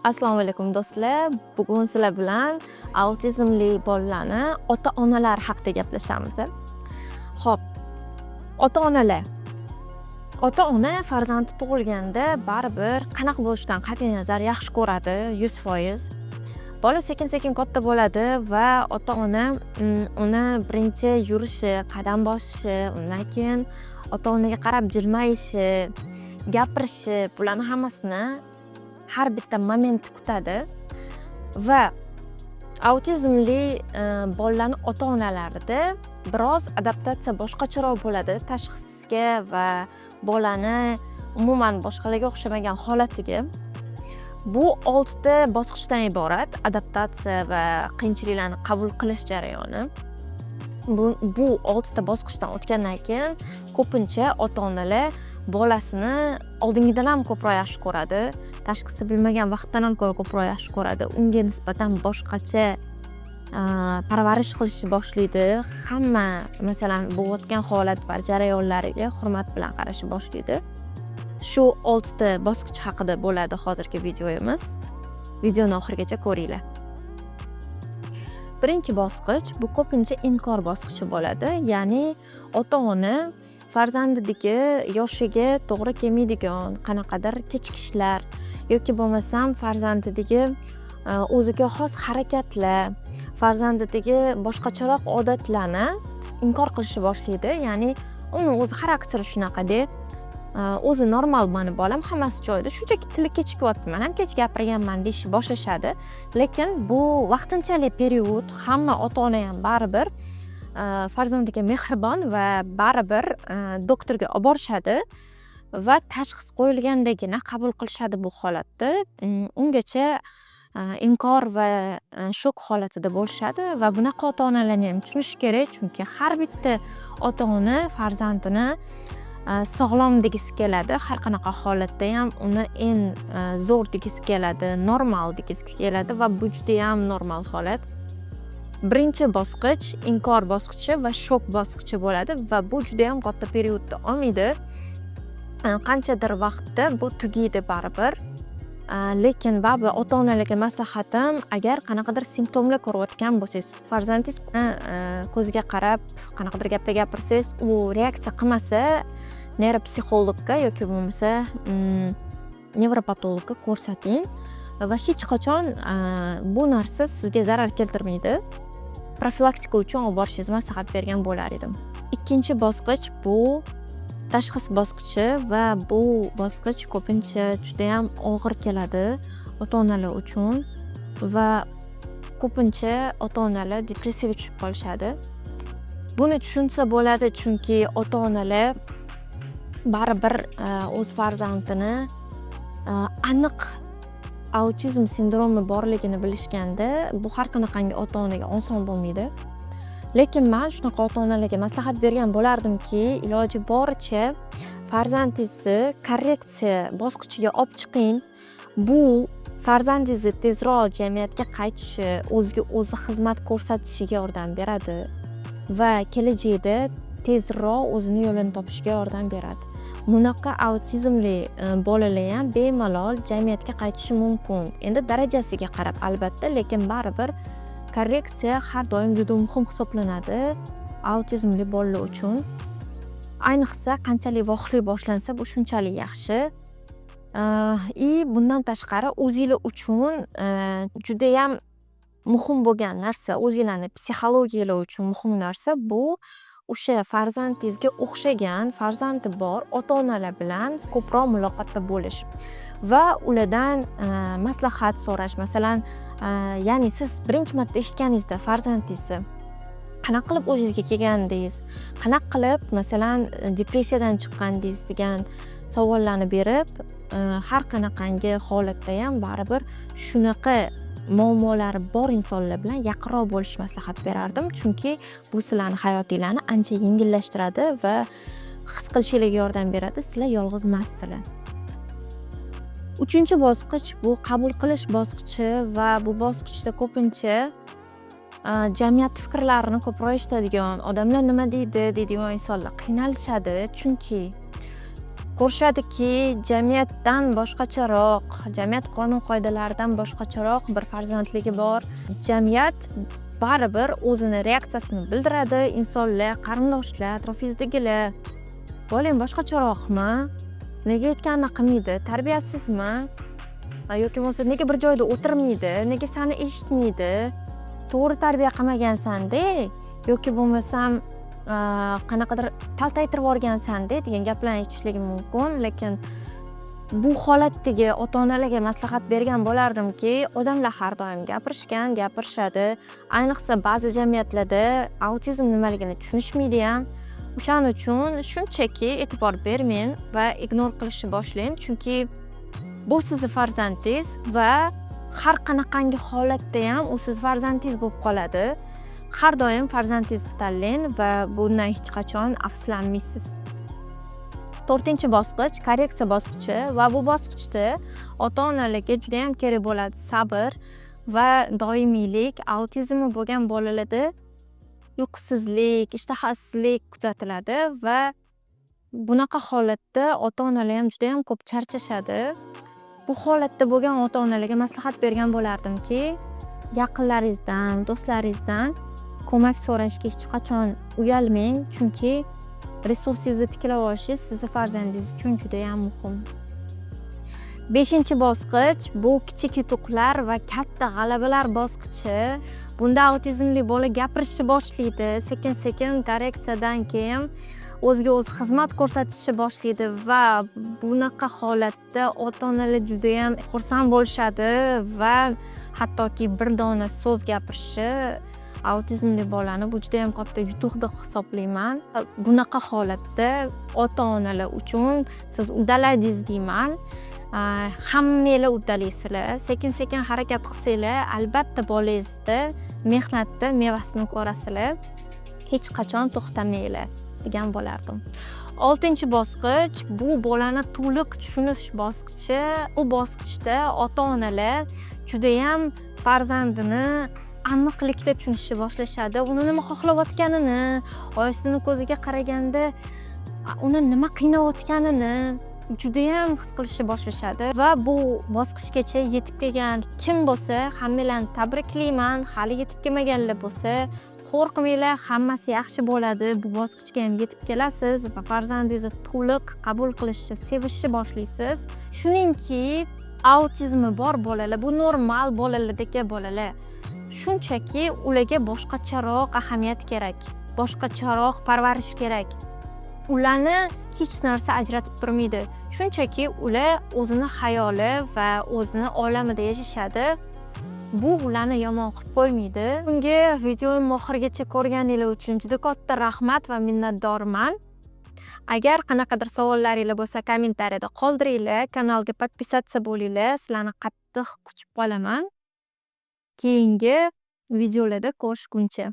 Assalomu alaykum do'stlar. Bugun sizlar bilan autizmli bolalarni ota-onalar haqida gaplashamiz. Xo'p, ota-onalar. Ota-ona farzandi tug'ilganda baribir qanaqa bo'lishidan qat'iy nazar yaxshi ko'radi, 100%. Bola sekin-sekin katta bo'ladi va ota-ona uni birinchi yurishi, qadam bosishi, undan keyin ota-onaga qarab jilmayishi, gapirishi, bularni hammasini har bitta moment kutadi va autizmli bolalarni ota-onalarida biroz adaptatsiya boshqacharoq bo'ladi tashxisga va bolani umuman boshqalarga o'xshamagan holatiga. Bu 6 ta bosqichdan iborat adaptatsiya va qiyinchiliklarni qabul qilish jarayoni. Bu 6 ta bosqichdan o'tgandan keyin ko'pincha ota-onalar bolasini oldingidan ham ko'proq yaxshi ko'radi, tashxisi bilmagan vaqtdan ham ko'proq yaxshi ko'radi. Unga nisbatan boshqacha parvarish qilishni boshlaydi. Hamma masalan bo'layotgan holat va jarayonlariga hurmat bilan qarashni boshlaydi. Shu 6 ta bosqich haqida bo'ladi hozirgi videomiz. Videoni oxirigacha ko'ringlar. Birinchi bosqich bu ko'pincha inkor bosqichi bo'ladi. Ya'ni ota-ona farzandidagi yoshiga to'g'ri kelmaydigan qanaqadir kechikishlar yoki bo'lmasam farzandidagi o'ziga xos harakatlar, farzandidagi boshqacharoq odatlarni inkor qilishni boshlaydi. Ya'ni uni o'zi xarakteri shunaqada, o'zi normal mani bolam, hammasi joyida, shunchaki tili kechikyapti, men ham kech gapirganman deyishni boshlashadi. Lekin bu vaqtinchalik period, hamma ota-ona ham baribir farzandiga mehribon va baribir doktorga olib borishadi va tashxis qo'yilgandagina qabul qilishadi bu holatni. Ungacha inkor va shok holatida bo'lishadi va bunaqa ota-onalarni ham tushunish kerak, chunki har bitta ota-ona farzandini sog'lom degisi keladi, har qanaqa holatda ham uni eng zo'r degisi keladi, normal degisi keladi va bu juda ham normal holat. Birinchi bosqich inkor bosqichi va shok bosqichi bo'ladi va bu juda ham katta periodda olmaydi. Qanchadir vaqtda bu tugaydi baribir. Lekin baribir ota-onalarga maslahatim, agar qanaqadir simptomlar ko'rayotgan bo'lsangiz, farzandingiz ko'ziga qarab qanaqadir gaplar gapirsangiz, u reaksiya qilmasa, neyropsixologga yoki bo'lmasa nevropatologga ko'rsating va hech qachon bu narsa sizga zarar keltirmaydi. Profilaktika uchun olib borishingizni maslahat bergan bo'lar edim. Ikkinchi bosqich bu tashxis bosqichi va bu bosqich ko'pincha juda ham og'ir keladi ota-onalar uchun va ko'pincha ota-onalar depressiyaga tushib qolishadi. Buni tushunsa bo'ladi, chunki ota-onalar baribir o'z farzandini aniq autizm sindromi borligini bilishganda, bu har qanaqangi ota-onaga oson bo'lmaydi. Lekin men shunaqa ota-onalarga maslahat bergan bo'lardimki, iloji boricha farzandingizni korreksiya bosqichiga olib chiqing. Bu farzandingizni tezroq jamiyatga qaytishi, o'ziga o'zi xizmat ko'rsatishiga yordam beradi va kelajakda tezroq o'zini yo'lini topishiga yordam beradi. Bunaqa autizmli bolalar ham bemalol jamiyatga qaytishi mumkin. Endi darajasiga qarab albatta, lekin baribir korreksiya har doim juda muhim hisoblanadi autizmli bolalar uchun. Ayniqsa qanchalik voqli boshlansa, bu shunchalik yaxshi. Bundan tashqari o'zingizlar uchun juda ham muhim bo'lgan narsa, o'zingizlarning psixologiyalar uchun muhim narsa bu o'sha farzandingizga o'xshagan farzandi bor ota-onalar bilan ko'proq muloqotda bo'lish va ulardan maslahat so'rash. Masalan, ya'ni siz birinchi marta eshitganingizda farzandingizni qanaqa qilib o'zingizga kelgandingiz, qanaqa qilib masalan depressiyadan chiqqandingiz degan savollarni berib, har qanaqangi holatda ham baribir shunaqa muammolari bor insonlar bilan yaqinroq bo'lish maslahat berardim, chunki bu sizlarning hayotinglarni ancha yengillashtiradi va his qilishingizga yordam beradi. Sizlar yolg'iz emassizlar. Uchinchi bosqich bu qabul qilish bosqichi va bu bosqichda ko'pincha jamiyat fikrlarini ko'proq eshitadigan, odamlar nima deydi deydigan insonlar qiynalishadi, chunki ko'rishadiki, jamiyatdan boshqacharoq, jamiyat qonun qoidalaridan boshqacharoq bir farzandligi bor. Jamiyat baribir o'zini reaksiyasini bildiradi. Insonlar, qarindoshlar, atrofingizdagilar bolang boshqacharoqmi? Nega aytganini qilmaydi? Tarbiyasizmi? Yoki bo'lmasa nega bir joyda o'tirmaydi? Nega seni eshitmaydi? To'g'ri tarbiya qilmagansan-da, yoki bo'lmasam qanaqadir taltaytirib yuborgansan-da degan gaplarni eshitishligi mumkin. Lekin bu holatdagi ota-onalarga maslahat bergan bo'lardimki, odamlar har doim gapirishadi. Ayniqsa ba'zi jamiyatlarda autizm nimaligini tushunishmaydi ham. O'shaning uchun shunchaki e'tibor bermang va ignor qilishni boshlang, chunki bu sizning farzandingiz va har qanaqangi holatda ham u siz farzandingiz bo'lib qoladi. Har doim farzandingizni tanlang va bundan hech qachon afsuslanmaysiz. 4-bosqich korreksiya bosqichi va bu bosqichda ota-onalarga juda ham kerak bo'ladi sabr va doimiylik. Autizmi bo'lgan bolalarda uyqusizlik, ishtahasizlik kuzatiladi va bunaqa holatda ota-onalar ham juda ham ko'p charchashadi. Bu holatda bo'lgan ota-onalarga maslahat bergan bo'lardimki, yaqinlaringizdan, do'stlaringizdan ko'mak so'rashga hech qachon uyalmang, chunki resursingizni tiklab olishingiz sizning farzandingiz uchun juda ham muhim. 5-bosqich bu kichik yutuqlar va katta g'alabalar bosqichi. Bunda autizmli bola gapirishni boshlaydi, sekin-sekin korreksiyadan keyin o'ziga o'zi xizmat ko'rsatishni boshlaydi va bunaqa holatda ota-onalar juda ham xursand bo'lishadi va hattoki bir dona so'z gapirishi autizmli bolani bu juda ham katta yutuq deb hisoblayman. Bunaqa holatda ota-onalar uchun siz uddaladingiz deyman. Hammanglar uddalaysizlar. Sekin-sekin harakat qilsanglar, albatta bolangizda mehnatda mevasini ko'rasizlar. Hech qachon to'xtamanglar degan bo'lardim. 6-bosqich bu bolani to'liq tushunish bosqichi. Bu bosqichda ota-onalar juda ham farzandini aniqlikda tushunishni boshlashadi. Uni nima xohlayotganini, oyisining ko'ziga qaraganda uni nima qiynayotganini juda ham his qilishni boshlashadi va bu bosqichgacha yetib kelgan kim bo'lsa, hammalarni tabriklayman. Hali yetib kelmaganlar bo'lsa, qo'rqmanglar, hammasi yaxshi bo'ladi. Bu bosqichga ham yetib kelasiz va farzandingizni to'liq qabul qilishni, sevishni boshlaysiz. Shuningki, autizmi bor bolalar, bu normal bolalardagi bolalar. Shunchaki ularga boshqacharoq ahamiyat kerak, boshqacharoq parvarish kerak. Ularni hech narsa ajratib turmaydi. Shunchaki ular o'zini xayoli va o'zini olamida yashashadi. Bu ularni yomon qilib qo'ymaydi. Bunga videoning oxirigacha ko'rganingiz uchun juda katta rahmat va minnatdorman. Agar qanaqadir savollaringiz bo'lsa, kommentariyada qoldiringlar, kanalga podpisatsiya bo'linglar. Sizlarni qattiq kutib qolaman. Keyingi videolarda ko'rishguncha.